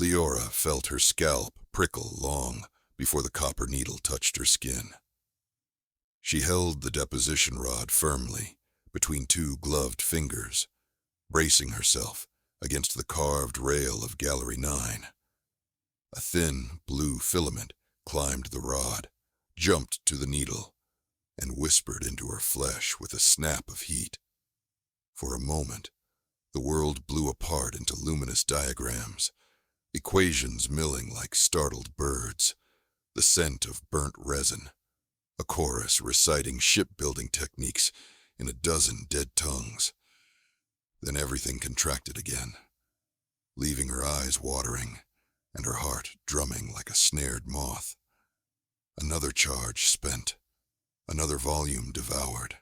Leora felt her scalp prickle long before the copper needle touched her skin. She held the deposition rod firmly between two gloved fingers, bracing herself against the carved rail of Gallery 9. A thin blue filament climbed the rod, jumped to the needle, and whispered into her flesh with a snap of heat. For a moment, the world blew apart into luminous diagrams, equations milling like startled birds, the scent of burnt resin, a chorus reciting shipbuilding techniques in a dozen dead tongues. Then everything contracted again, leaving her eyes watering and her heart drumming like a snared moth. Another charge spent, another volume devoured.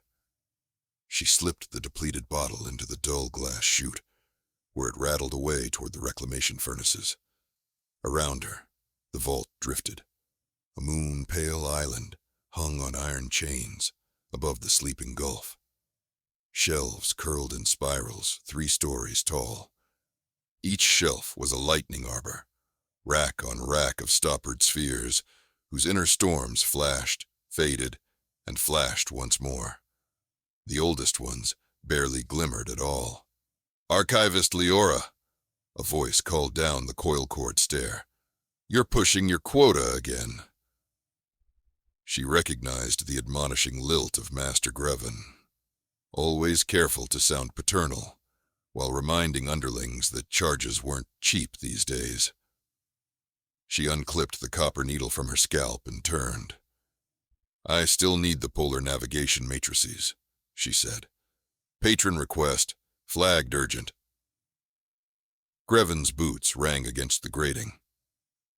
She slipped the depleted bottle into the dull glass chute, where it rattled away toward the reclamation furnaces. Around her, the vault drifted. A moon-pale island hung on iron chains above the sleeping gulf. Shelves curled in spirals 3 stories tall. Each shelf was a lightning arbor, rack on rack of stoppered spheres, whose inner storms flashed, faded, and flashed once more. The oldest ones barely glimmered at all. "Archivist Leora," a voice called down the coil-cord stair. "You're pushing your quota again." She recognized the admonishing lilt of Master Greven, always careful to sound paternal, while reminding underlings that charges weren't cheap these days. She unclipped the copper needle from her scalp and turned. "I still need the polar navigation matrices," she said. "Patron request, flagged urgent." Greven's boots rang against the grating.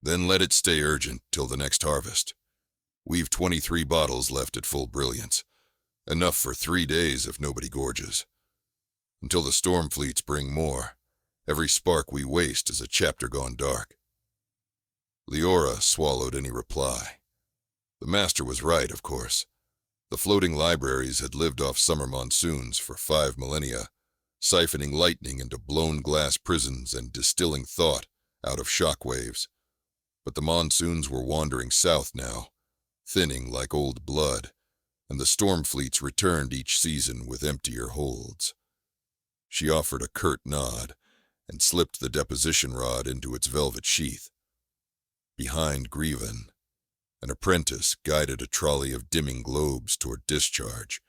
"Then let it stay urgent till the next harvest. We've 23 bottles left at full brilliance. Enough for 3 days if nobody gorges. Until the storm fleets bring more, every spark we waste is a chapter gone dark." Leora swallowed any reply. The master was right, of course. The floating libraries had lived off summer monsoons for 5 millennia, siphoning lightning into blown glass prisons and distilling thought out of shock waves. But the monsoons were wandering south now, thinning like old blood, and the storm fleets returned each season with emptier holds. She offered a curt nod and slipped the deposition rod into its velvet sheath. Behind Greven, an apprentice guided a trolley of dimming globes toward discharge,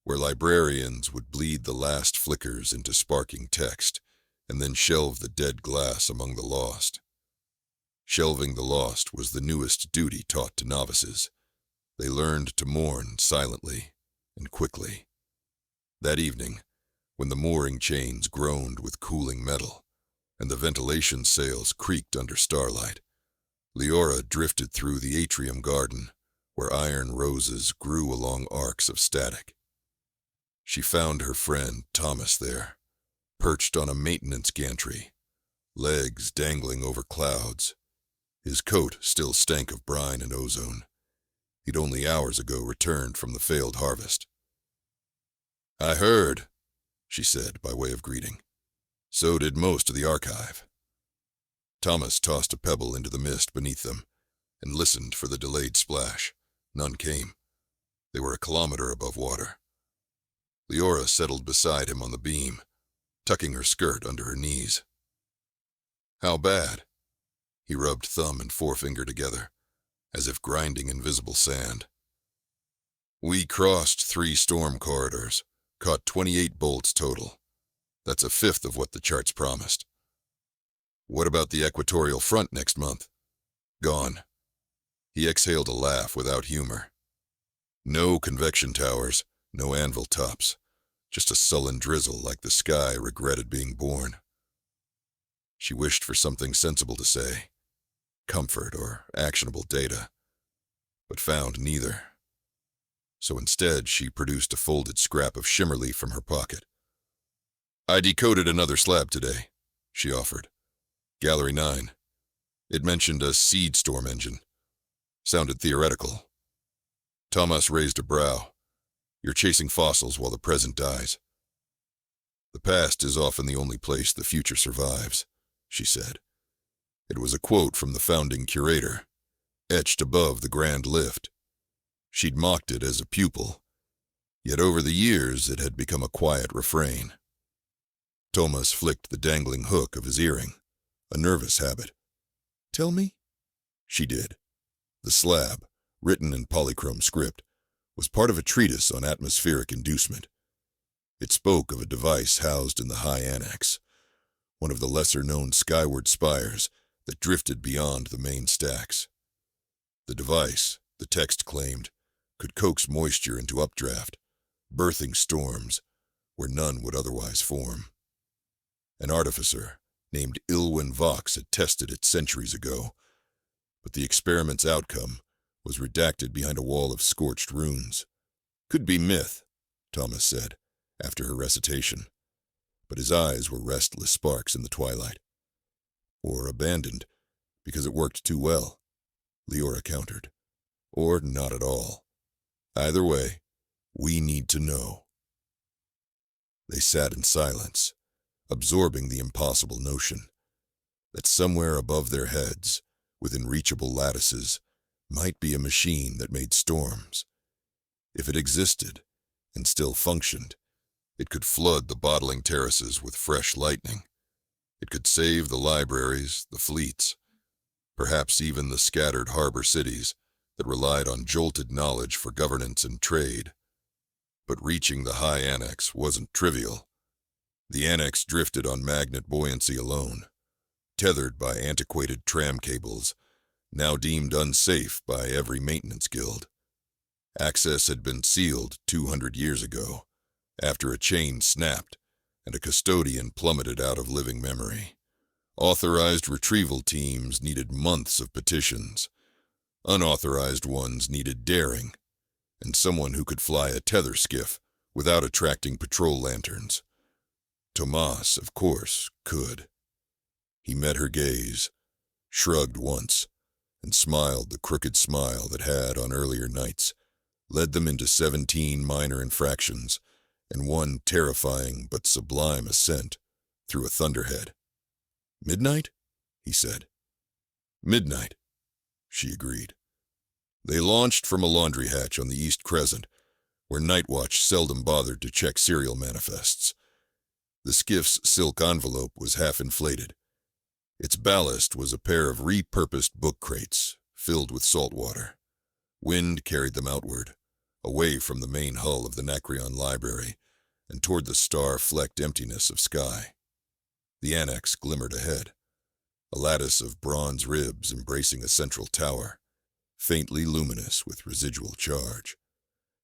where librarians would bleed the last flickers into sparking text and then shelve the dead glass among the lost. Shelving the lost was the newest duty taught to novices. They learned to mourn silently and quickly. That evening, when the mooring chains groaned with cooling metal and the ventilation sails creaked under starlight, Leora drifted through the atrium garden, where iron roses grew along arcs of static. She found her friend Thomas there, perched on a maintenance gantry, legs dangling over clouds. His coat still stank of brine and ozone. He'd only hours ago returned from the failed harvest. "I heard," she said by way of greeting. "So did most of the archive." Thomas tossed a pebble into the mist beneath them and listened for the delayed splash. None came. They were a kilometer above water. Leora settled beside him on the beam, tucking her skirt under her knees. "How bad?" He rubbed thumb and forefinger together, as if grinding invisible sand. "We crossed 3 storm corridors, caught 28 bolts total. That's a fifth of what the charts promised." "What about the equatorial front next month?" "Gone." He exhaled a laugh without humor. "No convection towers, no anvil tops, just a sullen drizzle like the sky regretted being born." She wished for something sensible to say, comfort or actionable data, but found neither. So instead she produced a folded scrap of shimmerleaf from her pocket. "I decoded another slab today," she offered. "Gallery 9. It mentioned a seed storm engine. Sounded theoretical." Thomas raised a brow. "You're chasing fossils while the present dies." "The past is often the only place the future survives," she said. It was a quote from the founding curator, etched above the grand lift. She'd mocked it as a pupil, yet over the years it had become a quiet refrain. Thomas flicked the dangling hook of his earring, a nervous habit. "Tell me?" She did. The slab, written in polychrome script, was part of a treatise on atmospheric inducement. It spoke of a device housed in the high annex, one of the lesser-known skyward spires that drifted beyond the main stacks. The device, the text claimed, could coax moisture into updraft, birthing storms where none would otherwise form. An artificer named Ilwyn Vox had tested it centuries ago, but the experiment's outcome was redacted behind a wall of scorched runes. "Could be myth," Thomas said, after her recitation, but his eyes were restless sparks in the twilight. "Or abandoned, because it worked too well," Leora countered. "Or not at all. Either way, we need to know." They sat in silence, absorbing the impossible notion that somewhere above their heads, within reachable lattices, might be a machine that made storms. If it existed, and still functioned, it could flood the bottling terraces with fresh lightning. It could save the libraries, the fleets, perhaps even the scattered harbor cities that relied on jolted knowledge for governance and trade. But reaching the high annex wasn't trivial. The annex drifted on magnet buoyancy alone, tethered by antiquated tram cables, now deemed unsafe by every maintenance guild. Access had been sealed 200 years ago, after a chain snapped and a custodian plummeted out of living memory. Authorized retrieval teams needed months of petitions. Unauthorized ones needed daring, and someone who could fly a tether skiff without attracting patrol lanterns. Tomas, of course, could. He met her gaze, shrugged once, and smiled the crooked smile that had, on earlier nights, led them into 17 minor infractions and one terrifying but sublime ascent through a thunderhead. "Midnight?" he said. "Midnight," she agreed. They launched from a laundry hatch on the East Crescent, where Night Watch seldom bothered to check serial manifests. The skiff's silk envelope was half inflated. Its ballast was a pair of repurposed book crates filled with salt water. Wind carried them outward, away from the main hull of the Nacreon Library and toward the star-flecked emptiness of sky. The annex glimmered ahead, a lattice of bronze ribs embracing a central tower, faintly luminous with residual charge.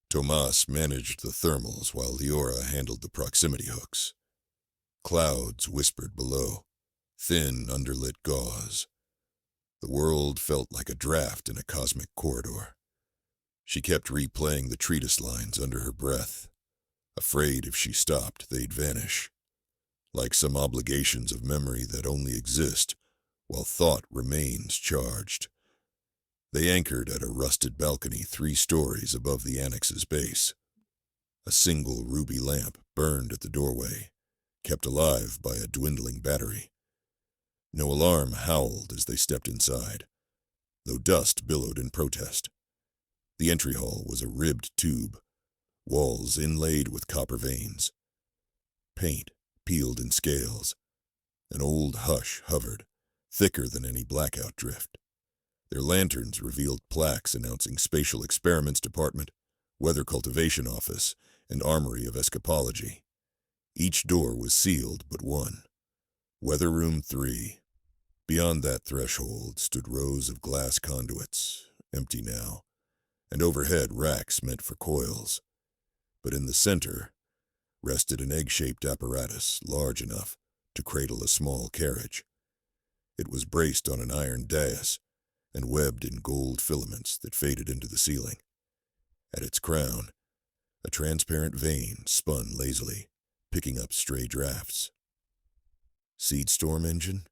Tomas managed the thermals while Leora handled the proximity hooks. Clouds whispered below, thin underlit gauze. The world felt like a draft in a cosmic corridor. She kept replaying the treatise lines under her breath, afraid if she stopped they'd vanish, like some obligations of memory that only exist while thought remains charged. They anchored at a rusted balcony 3 stories above the annex's base. A single ruby lamp burned at the doorway, kept alive by a dwindling battery. No alarm howled as they stepped inside, though dust billowed in protest. The entry hall was a ribbed tube, walls inlaid with copper veins. Paint peeled in scales. An old hush hovered, thicker than any blackout drift. Their lanterns revealed plaques announcing Spatial Experiments Department, Weather Cultivation Office, and Armory of Escapology. Each door was sealed but one. Weather Room 3. Beyond that threshold stood rows of glass conduits, empty now, and overhead racks meant for coils. But in the center rested an egg-shaped apparatus large enough to cradle a small carriage. It was braced on an iron dais and webbed in gold filaments that faded into the ceiling. At its crown, a transparent vane spun lazily, picking up stray drafts. "Seed storm engine?"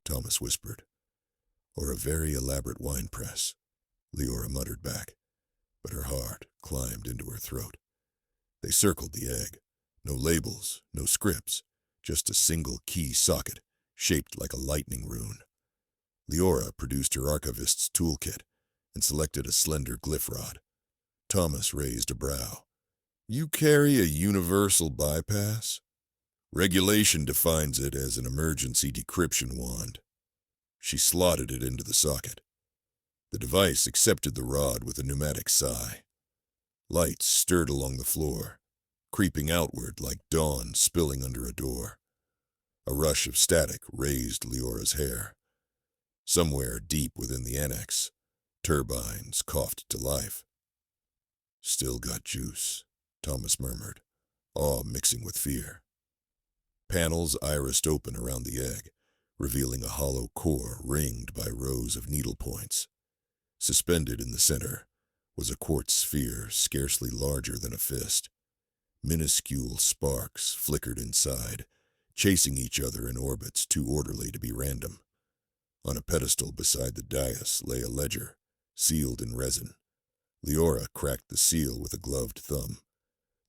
Thomas whispered. "Or a very elaborate wine press," Leora muttered back, but her heart climbed into her throat. They circled the egg. No labels, no scripts, just a single key socket shaped like a lightning rune. Leora produced her archivist's toolkit and selected a slender glyph rod. Thomas raised a brow. You carry a universal bypass? Regulation defines it as an emergency decryption wand. She slotted it into the socket. The device accepted the rod with a pneumatic sigh. Lights stirred along the floor, creeping outward like dawn spilling under a door. A rush of static raised Leora's hair. Somewhere deep within the annex, turbines coughed to life. Still got juice, Thomas murmured, awe mixing with fear. Panels irised open around the egg, revealing a hollow core ringed by rows of needle points. Suspended in the center was a quartz sphere scarcely larger than a fist. Minuscule sparks flickered inside, chasing each other in orbits too orderly to be random. On a pedestal beside the dais lay a ledger, sealed in resin. Leora cracked the seal with a gloved thumb.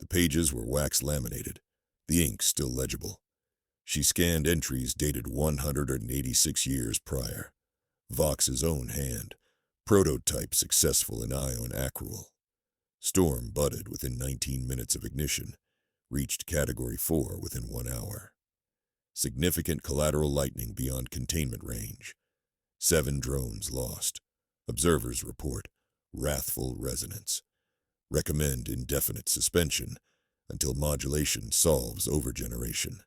The pages were wax laminated, the ink still legible. She scanned entries dated 186 years prior. Vox's own hand, prototype successful in ion accrual. Storm budded within 19 minutes of ignition, reached Category 4 within 1 hour. Significant collateral lightning beyond containment range. 7 drones lost. Observers report wrathful resonance. Recommend indefinite suspension until modulation solves overgeneration.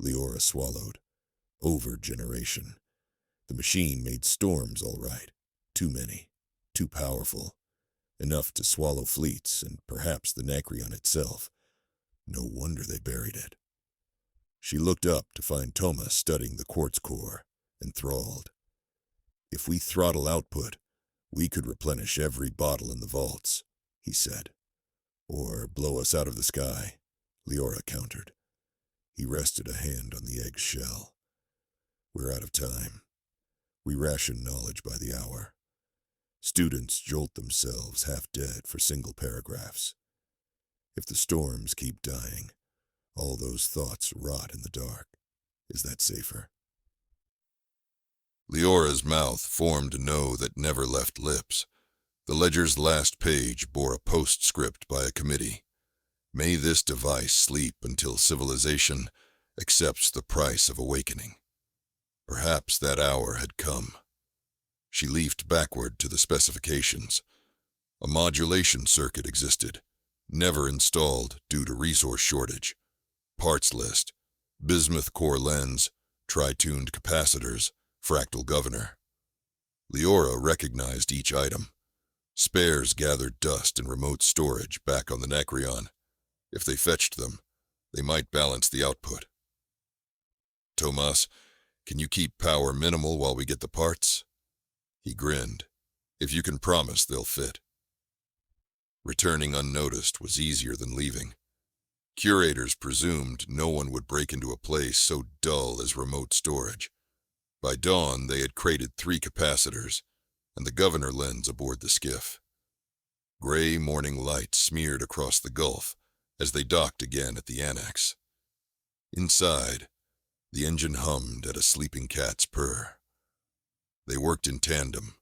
Leora swallowed. Overgeneration. The machine made storms all right. Too many. Too powerful. Enough to swallow fleets and perhaps the Nacreon itself. No wonder they buried it. She looked up to find Thomas studying the quartz core, enthralled. If we throttle output, we could replenish every bottle in the vaults, he said. Or blow us out of the sky, Leora countered. He rested a hand on the egg's shell. We're out of time. We ration knowledge by the hour. Students jolt themselves half dead for single paragraphs. If the storms keep dying, all those thoughts rot in the dark. Is that safer? Leora's mouth formed a no that never left lips. The ledger's last page bore a postscript by a committee. May this device sleep until civilization accepts the price of awakening. Perhaps that hour had come. She leafed backward to the specifications. A modulation circuit existed, never installed due to resource shortage. Parts list: bismuth core lens, tri-tuned capacitors, fractal governor. Leora recognized each item. Spares gathered dust in remote storage back on the Nacreon. If they fetched them, they might balance the output. Tomas, can you keep power minimal while we get the parts? He grinned. If you can promise they'll fit. Returning unnoticed was easier than leaving. Curators presumed no one would break into a place so dull as remote storage. By dawn, they had crated 3 capacitors and the governor lens aboard the skiff. Gray morning light smeared across the gulf as they docked again at the annex. Inside, the engine hummed at a sleeping cat's purr. They worked in tandem,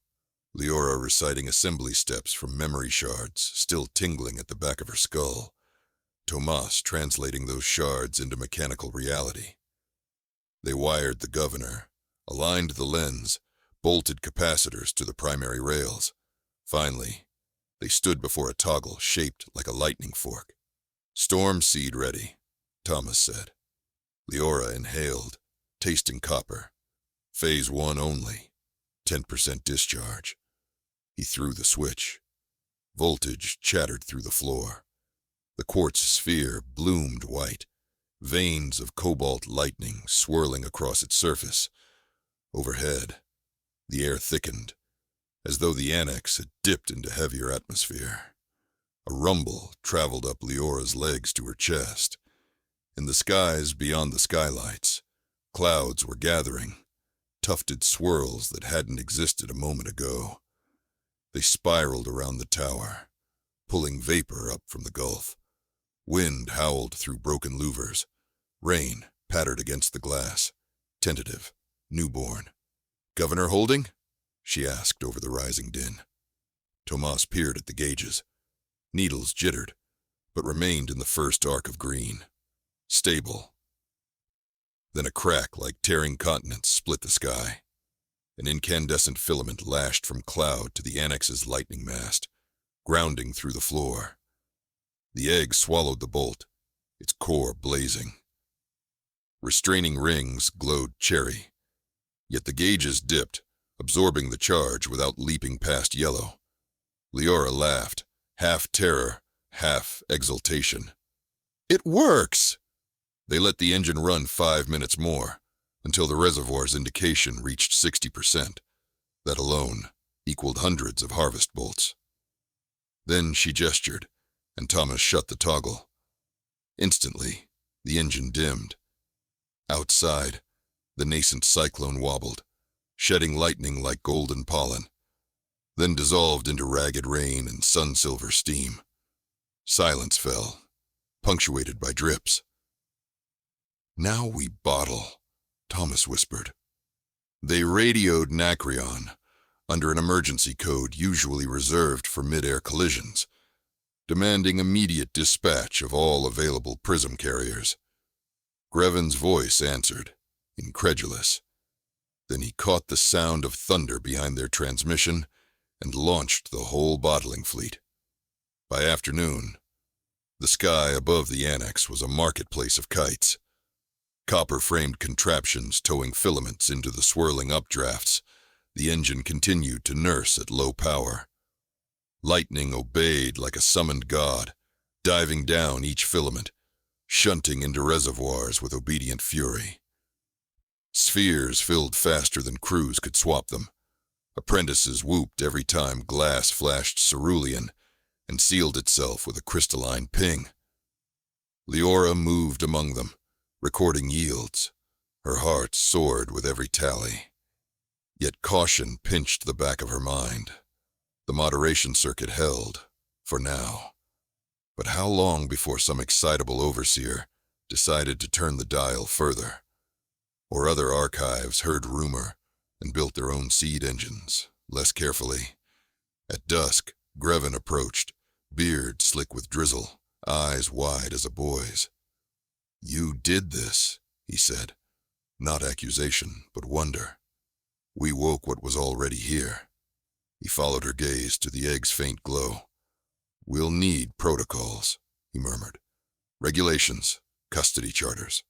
Leora reciting assembly steps from memory shards still tingling at the back of her skull, Tomas translating those shards into mechanical reality. They wired the governor, aligned the lens, bolted capacitors to the primary rails. Finally, they stood before a toggle shaped like a lightning fork. Storm seed ready, Thomas said. Leora inhaled, tasting copper. Phase 1 only, 10% discharge. He threw the switch. Voltage chattered through the floor. The quartz sphere bloomed white, veins of cobalt lightning swirling across its surface. Overhead, the air thickened, as though the annex had dipped into heavier atmosphere. A rumble traveled up Leora's legs to her chest. In the skies beyond the skylights, clouds were gathering, tufted swirls that hadn't existed a moment ago. They spiraled around the tower, pulling vapor up from the gulf. Wind howled through broken louvers. Rain pattered against the glass, tentative, newborn. "Governor holding?" she asked over the rising din. Tomas peered at the gauges. Needles jittered, but remained in the first arc of green. Stable. Then a crack like tearing continents split the sky. An incandescent filament lashed from cloud to the annex's lightning mast, grounding through the floor. The egg swallowed the bolt, its core blazing. Restraining rings glowed cherry, yet the gauges dipped, absorbing the charge without leaping past yellow. Leora laughed, half terror, half exultation. "It works!" They let the engine run 5 minutes more, until the reservoir's indication reached 60%. That alone equaled hundreds of harvest bolts. Then she gestured, and Thomas shut the toggle. Instantly, the engine dimmed. Outside, the nascent cyclone wobbled, shedding lightning like golden pollen, then dissolved into ragged rain and sun-silver steam. Silence fell, punctuated by drips. "Now we bottle," Thomas whispered. They radioed Nacreon, under an emergency code usually reserved for mid-air collisions, demanding immediate dispatch of all available prism carriers. Grevin's voice answered, incredulous. Then he caught the sound of thunder behind their transmission and launched the whole bottling fleet. By afternoon, the sky above the annex was a marketplace of kites. Copper-framed contraptions towing filaments into the swirling updrafts, the engine continued to nurse at low power. Lightning obeyed like a summoned god, diving down each filament, shunting into reservoirs with obedient fury. Spheres filled faster than crews could swap them. Apprentices whooped every time glass flashed cerulean and sealed itself with a crystalline ping. Leora moved among them, recording yields. Her heart soared with every tally. Yet caution pinched the back of her mind. The moderation circuit held, for now. But how long before some excitable overseer decided to turn the dial further? Or other archives heard rumor and built their own seed engines, less carefully. At dusk, Grevin approached, beard slick with drizzle, eyes wide as a boy's. "You did this," he said. Not accusation, but wonder. "We woke what was already here." He followed her gaze to the egg's faint glow. "We'll need protocols," he murmured. "Regulations, custody charters.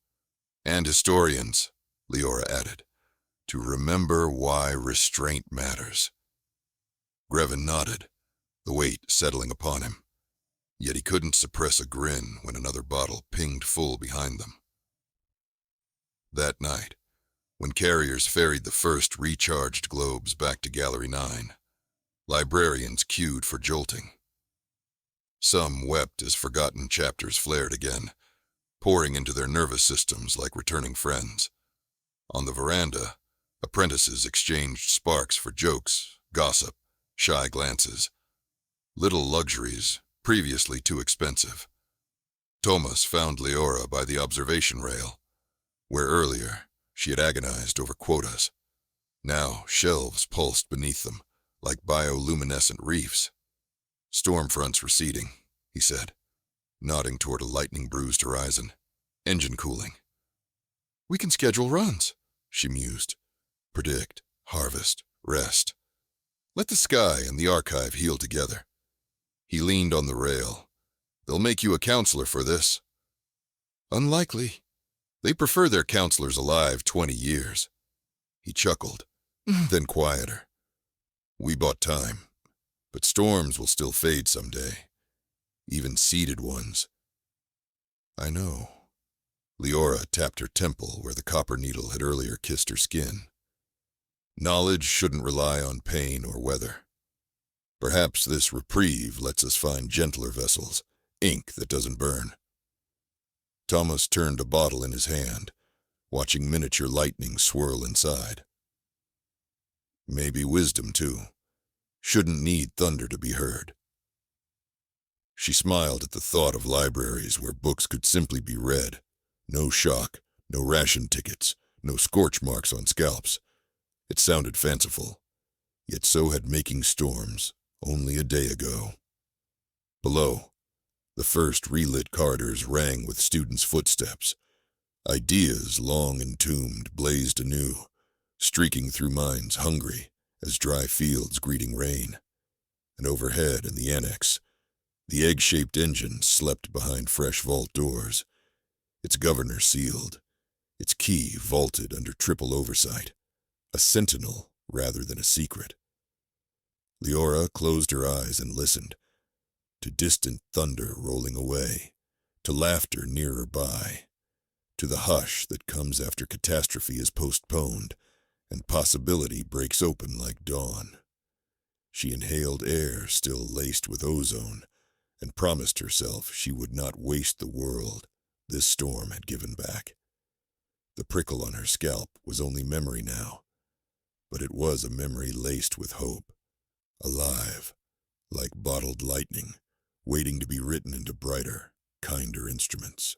And historians," Leora added, "to remember why restraint matters." Grevin nodded, the weight settling upon him. Yet he couldn't suppress a grin when another bottle pinged full behind them. That night, when carriers ferried the first recharged globes back to Gallery 9, librarians queued for jolting. Some wept as forgotten chapters flared again, pouring into their nervous systems like returning friends. On the veranda, apprentices exchanged sparks for jokes, gossip, shy glances. Little luxuries, previously too expensive. Thomas found Leora by the observation rail, where earlier she had agonized over quotas. Now shelves pulsed beneath them, like bioluminescent reefs. "Storm fronts receding," he said, nodding toward a lightning-bruised horizon. "Engine cooling." "We can schedule runs," she mused. "Predict, harvest, rest. Let the sky and the archive heal together." He leaned on the rail. "They'll make you a counselor for this." "Unlikely. They prefer their counselors alive 20 years. He chuckled, then quieter. "We bought time, but storms will still fade someday. Even seeded ones." "I know." Leora tapped her temple where the copper needle had earlier kissed her skin. "Knowledge shouldn't rely on pain or weather. Perhaps this reprieve lets us find gentler vessels, ink that doesn't burn." Thomas turned a bottle in his hand, watching miniature lightning swirl inside. Maybe wisdom, too. Shouldn't need thunder to be heard. She smiled at the thought of libraries where books could simply be read. No shock, no ration tickets, no scorch marks on scalps. It sounded fanciful, yet so had making storms only a day ago. Below, the first relit corridors rang with students' footsteps. Ideas long entombed blazed anew, streaking through minds hungry as dry fields greeting rain. And overhead in the annex, the egg-shaped engine slept behind fresh vault doors, its governor sealed, its key vaulted under triple oversight, a sentinel rather than a secret. Leora closed her eyes and listened, to distant thunder rolling away, to laughter nearer by, to the hush that comes after catastrophe is postponed and possibility breaks open like dawn. She inhaled air still laced with ozone and promised herself she would not waste the world this storm had given back. The prickle on her scalp was only memory now, but it was a memory laced with hope, alive, like bottled lightning, waiting to be written into brighter, kinder instruments.